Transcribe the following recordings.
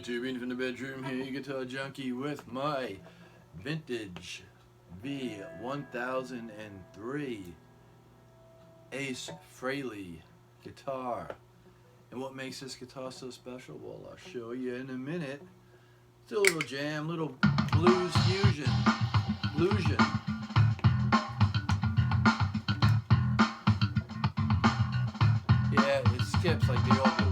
YouTubing from the bedroom here, Guitar Junky with my vintage V1003 Ace Frehley guitar. And what makes this guitar so special? Well, I'll show you in a minute. It's a little jam, little blues fusion. Bluesion. Yeah, it skips like they all do.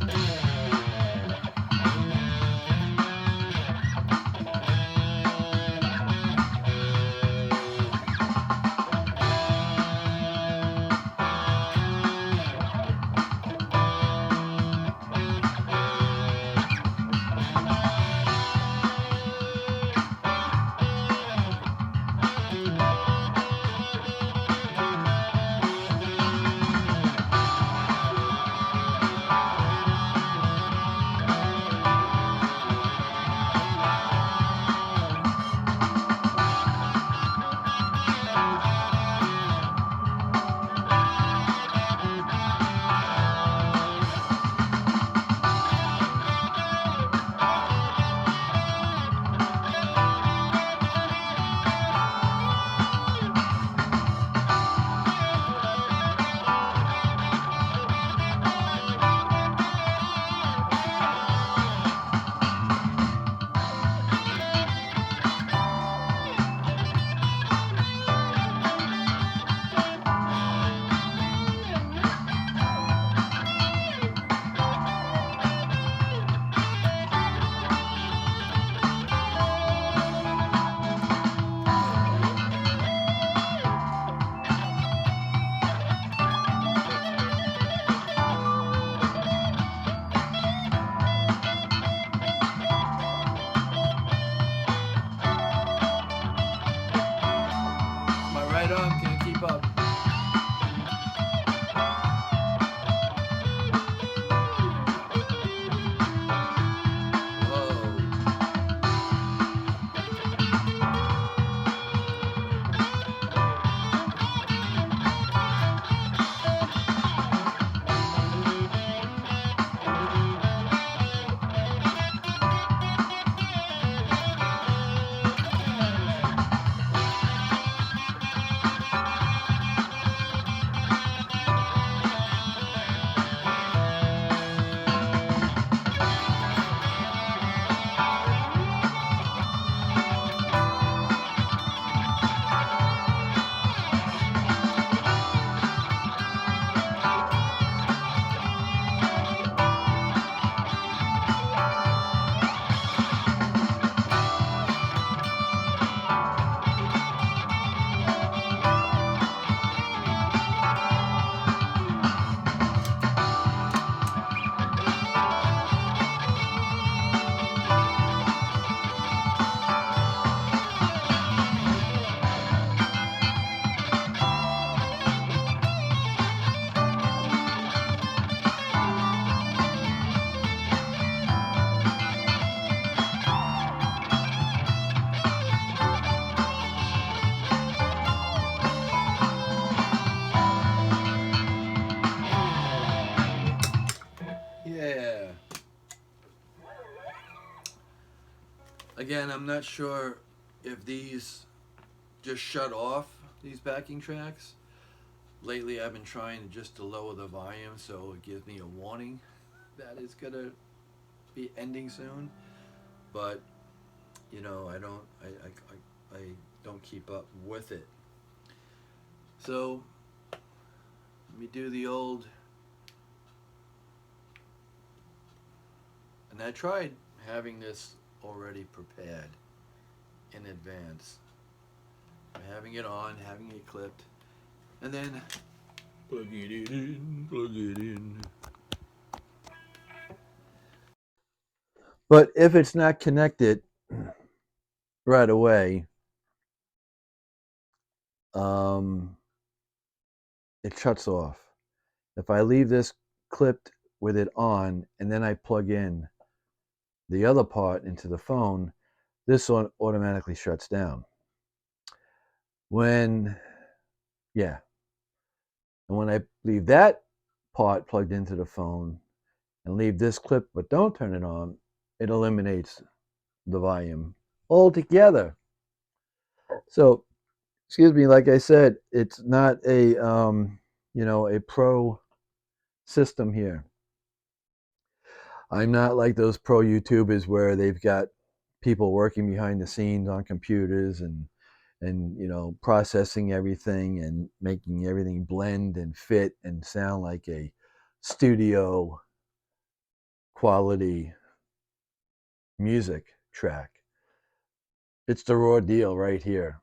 My right arm can't keep up. Whoa. Yeah. Again, I'm not sure if these just shut off, these backing tracks. Lately I've been trying just to lower the volume so it gives me a warning that it's gonna be ending soon. But you know, I don't keep up with it. So let me do the old. And I tried having this already prepared in advance. Having it on, having it clipped, and then plug it in, plug it in. But if it's not connected right away, it shuts off. If I leave this clipped with it on and then I plug in the other part into the phone, this one automatically shuts down. And when I leave that part plugged into the phone and leave this clip but don't turn it on, it eliminates the volume altogether. So, excuse me, like I said, it's not a a pro system here. I'm not like those pro YouTubers where they've got people working behind the scenes on computers and processing everything and making everything blend and fit and sound like a studio quality music track. It's the raw deal right here.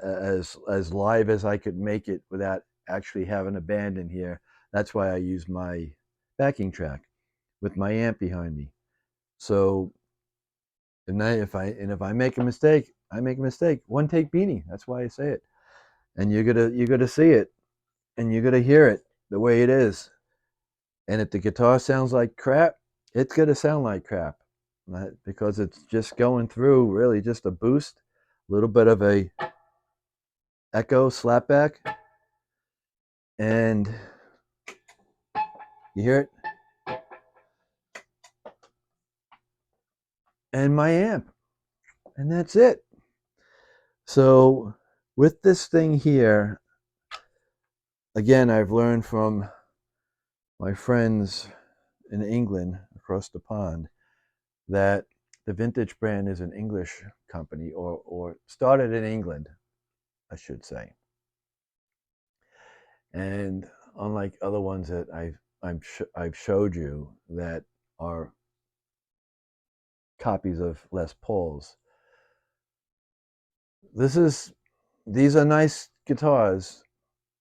As live as I could make it without actually having a band in here. That's why I use my backing track with my amp behind me. So if I make a mistake, I make a mistake. One take beanie. That's why I say it. And you're gonna see it, and you're gonna hear it the way it is. And if the guitar sounds like crap, it's gonna sound like crap, because it's just going through really just a boost, a little bit of a echo slapback, and you hear it, and my amp, and that's it. So with this thing here, again, I've learned from my friends in England across the pond that the Vintage brand is an English company, or started in England, I should say. And unlike other ones that I've showed you that are copies of Les Pauls, these are nice guitars,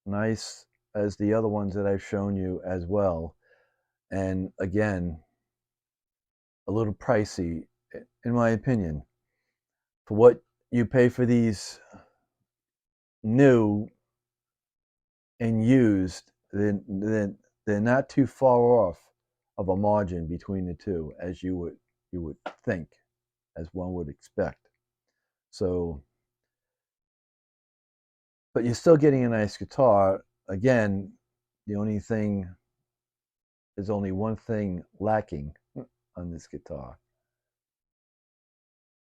nice as the other ones that I've shown you as well. And again, a little pricey, in my opinion, for what you pay for these new and used. They're not too far off of a margin between the two, as you would think, as one would expect. So, but you're still getting a nice guitar. Again, the only thing there's only one thing lacking on this guitar,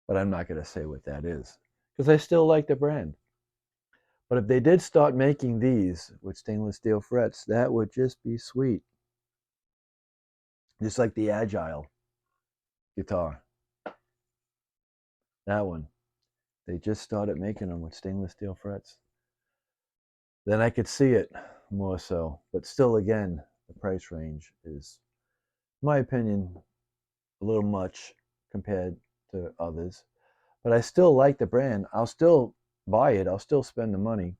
but I'm not going to say what that is because I still like the brand. But if they did start making these with stainless steel frets, that would just be sweet. Just like the Agile guitar. That one. They just started making them with stainless steel frets. Then I could see it more so. But still, again, the price range is, in my opinion, a little much compared to others. But I still like the brand. I'll still buy it. I'll still spend the money.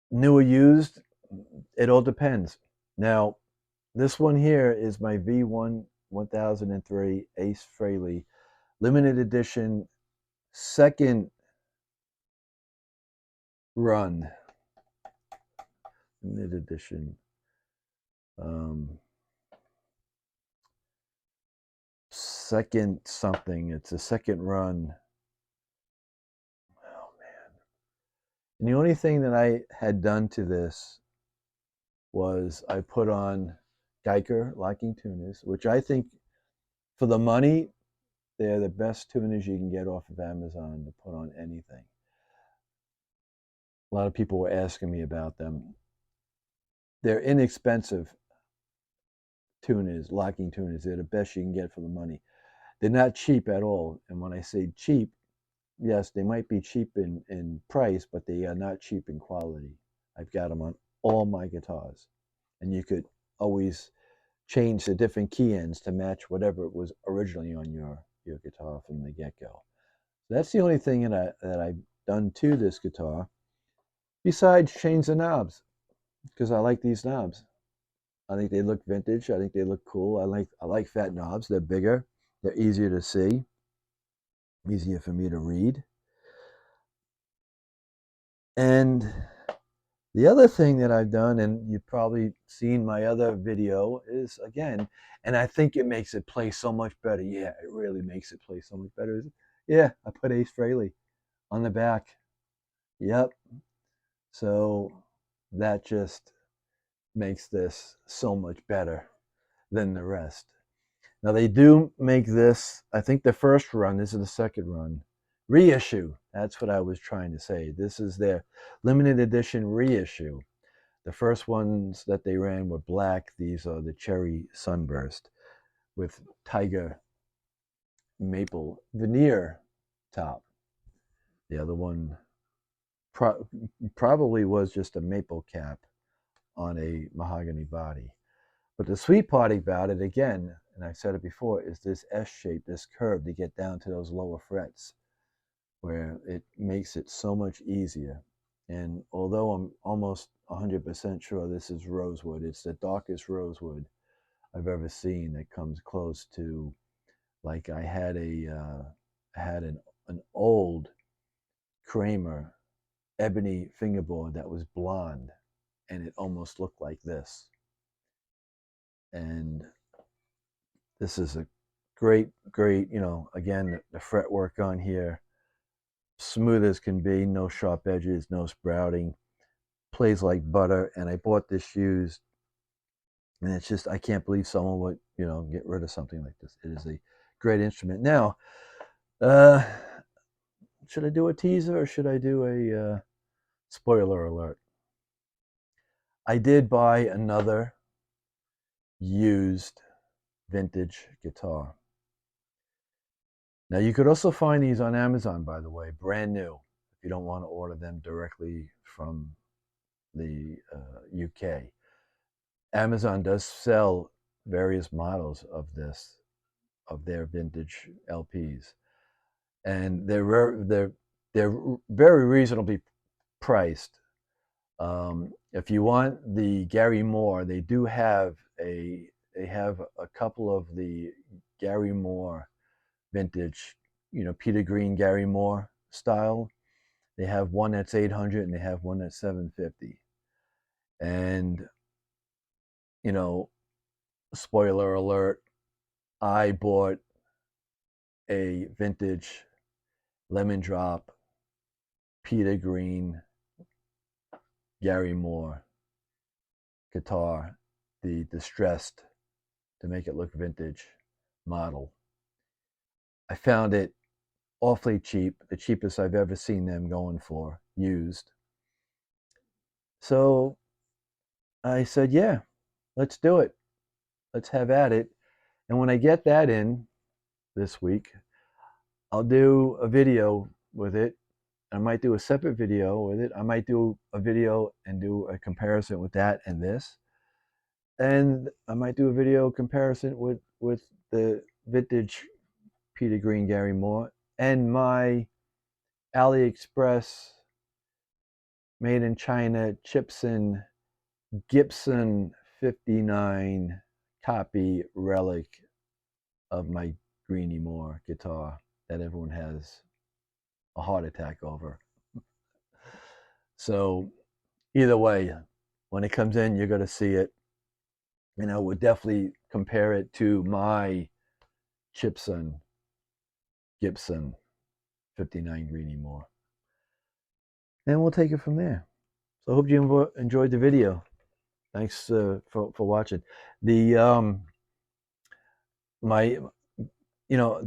New or used, it all depends. Now, this one here is my V1003 Ace Frehley Limited Edition second run. Limited Edition. Second something. It's a second run. Oh man. And the only thing that I had done to this was I put on Geiger locking tuners, which I think for the money, they're the best tuners you can get off of Amazon to put on anything. A lot of people were asking me about them. They're inexpensive tuners, locking tuners. They're the best you can get for the money. They're not cheap at all. And when I say cheap, yes, they might be cheap in price, but they are not cheap in quality. I've got them on all my guitars. And you could always change the different key ends to match whatever was originally on your guitar from the get-go. So that's the only thing that I've done to this guitar, besides change the knobs, because I like these knobs. I think they look vintage. I think they look cool. I like fat knobs. They're bigger. They're easier to see, easier for me to read. And the other thing that I've done, and you've probably seen my other video, is again, and I think it makes it play so much better. Yeah, it really makes it play so much better. Yeah, I put Ace Frehley on the back. Yep. So that just makes this so much better than the rest. Now they do make this, I think the first run, this is the second run, reissue. That's what I was trying to say. This is their limited edition reissue. The first ones that they ran were black. These are the cherry sunburst with tiger maple veneer top. The other one probably was just a maple cap on a mahogany body. But the sweet part about it, again, and I said it before, is this S shape, this curve to get down to those lower frets, where it makes it so much easier. And although I'm almost 100% sure this is rosewood, it's the darkest rosewood I've ever seen that comes close to, like I had an old Kramer ebony fingerboard that was blonde, and it almost looked like this. And this is a great, again, the fretwork on here, smooth as can be, no sharp edges, no sprouting, plays like butter. And I bought this used, and it's just, I can't believe someone would, get rid of something like this. It is a great instrument. Now, uh, should I do a teaser or should I do a spoiler alert? I did buy another used vintage guitar. Now, you could also find these on Amazon, by the way, brand new, if you don't want to order them directly from the UK. Amazon does sell various models of their vintage LPs, and they're very reasonably priced. If you want the Gary Moore, they have a couple of the Gary Moore vintage, Peter Green Gary Moore style. They have one that's 800 and they have one that's 750. And, you know, spoiler alert, I bought a vintage lemon drop Peter Green Gary Moore guitar, the distressed to make it look vintage model. I found it awfully cheap, the cheapest I've ever seen them going for, used. So I said, yeah, let's do it. Let's have at it. And when I get that in this week, I'll do a video with it. I might do a separate video with it. I might do a video and do a comparison with that and this. And I might do a video comparison with the vintage Peter Green Gary Moore and my AliExpress made in China Gibson 59 copy relic of my Greenie Moore guitar that everyone has a heart attack over. So either way, when it comes in, you're going to see it. We'll definitely compare it to my Gibson 59 Greenie Moore. And we'll take it from there. So I hope you enjoyed the video. Thanks for watching. The my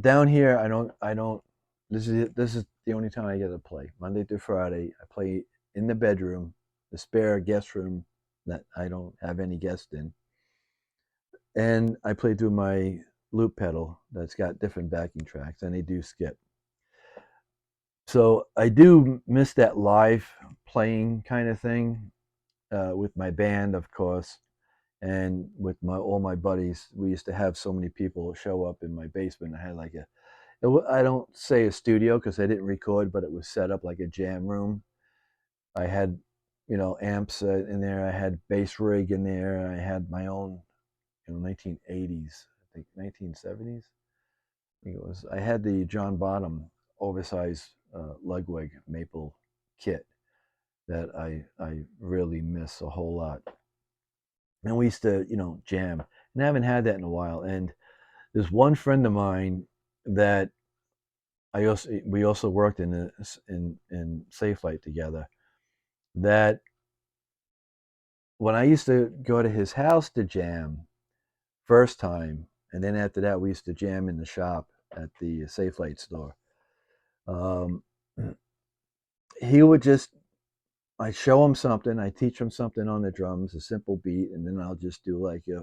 down here I don't this is the only time I get to play. Monday through Friday I play in the bedroom, the spare guest room that I don't have any guests in, and I play through my loop pedal that's got different backing tracks, and they do skip. So I do miss that live playing kind of thing with my band, of course, and with all my buddies. We used to have so many people show up in my basement. I had like I don't say a studio because I didn't record, but it was set up like a jam room. I had, amps in there. I had bass rig in there. I had my own, 1980s, I think 1970s. I think it was. I had the John Bottom oversized Ludwig maple kit that I really miss a whole lot. And we used to, jam. And I haven't had that in a while. And there's one friend of mine that we also worked in Safe Light together. That when I used to go to his house to jam first time, and then after that we used to jam in the shop at the Safe Light store. Um, he would just I show him something, I teach him something on the drums, a simple beat, and then I'll just do like a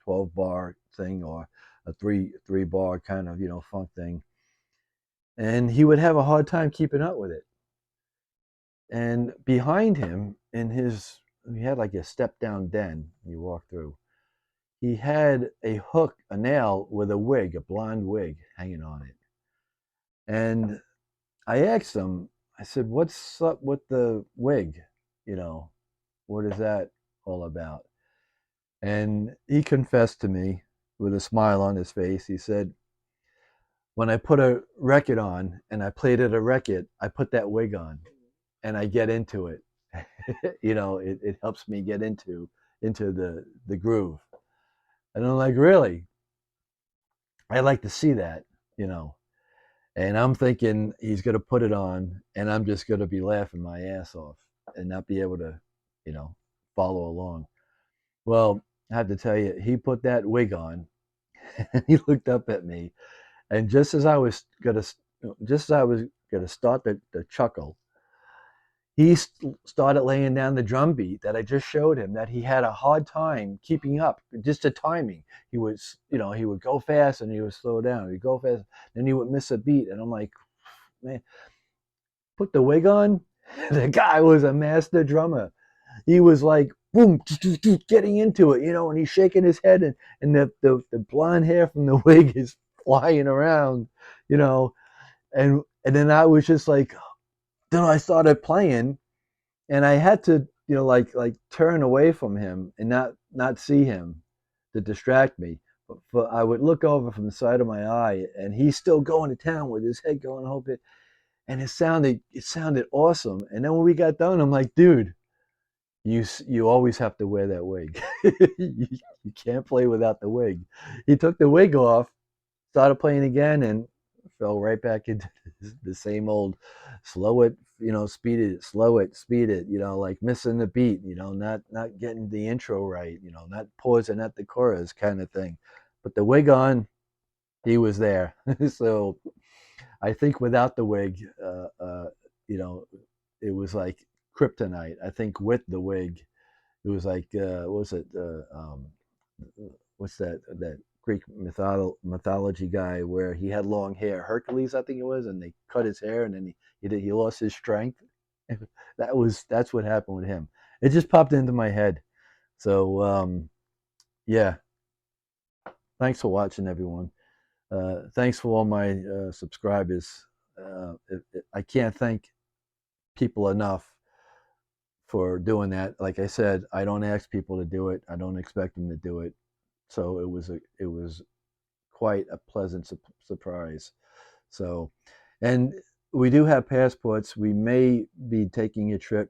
12 bar thing or a three bar kind of funk thing, and he would have a hard time keeping up with it. And behind him, he had like a step down den you walk through. He had a hook, a nail with a wig, a blonde wig hanging on it. And I asked him, I said, "What's up with the wig? You know, what is that all about?" And he confessed to me with a smile on his face. He said, "When I put a record on and I played it a record, I put that wig on and I get into it. It helps me get into the groove." And I'm like, "Really? I'd like to see that, you know." And I'm thinking he's going to put it on, and I'm just going to be laughing my ass off and not be able to, you know, follow along. Well, I have to tell you, he put that wig on, and he looked up at me, and just as I was gonna start the chuckle, he started laying down the drum beat that I just showed him. That he had a hard time keeping up, just the timing. He would go fast and he would slow down. He'd go fast, then he would miss a beat, and I'm like, man, put the wig on. The guy was a master drummer. He was like, boom, getting into it, and he's shaking his head, and the blonde hair from the wig is flying around, you know, and then I was just like, then I started playing, and I had to, like turn away from him and not see him to distract me. But I would look over from the side of my eye, and he's still going to town with his head going a whole bit, and it sounded awesome. And then when we got done, I'm like, dude, you always have to wear that wig. You can't play without the wig. He took the wig off, started playing again, and fell right back into the same old slow it, speed it, slow it, speed it, like missing the beat, not getting the intro right, not pausing at the chorus kind of thing. But the wig on, he was there. So I think without the wig, you know, it was like kryptonite. I think with the wig, it was like what was it? What's that Greek mythology guy where he had long hair? Hercules, I think it was, and they cut his hair, and then he lost his strength. That's what happened with him. It just popped into my head. So yeah, thanks for watching, everyone. Thanks for all my subscribers. I can't thank people enough for doing that. Like I said, I don't ask people to do it. I don't expect them to do it. So it was quite a pleasant surprise. So, and we do have passports. We may be taking a trip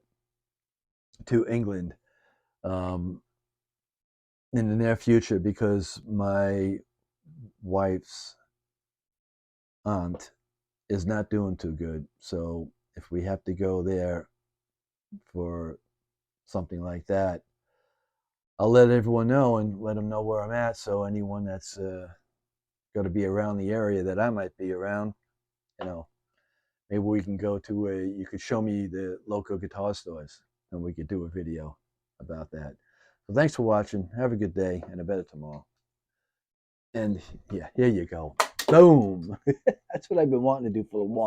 to England um, in the near future because my wife's aunt is not doing too good. So if we have to go there for something like that, I'll let everyone know and let them know where I'm at. So anyone that's going to be around the area that I might be around, you know, maybe we can go to you could show me the local guitar stores and we could do a video about that. So thanks for watching. Have a good day and a better tomorrow. And yeah, here you go. Boom. That's what I've been wanting to do for a while.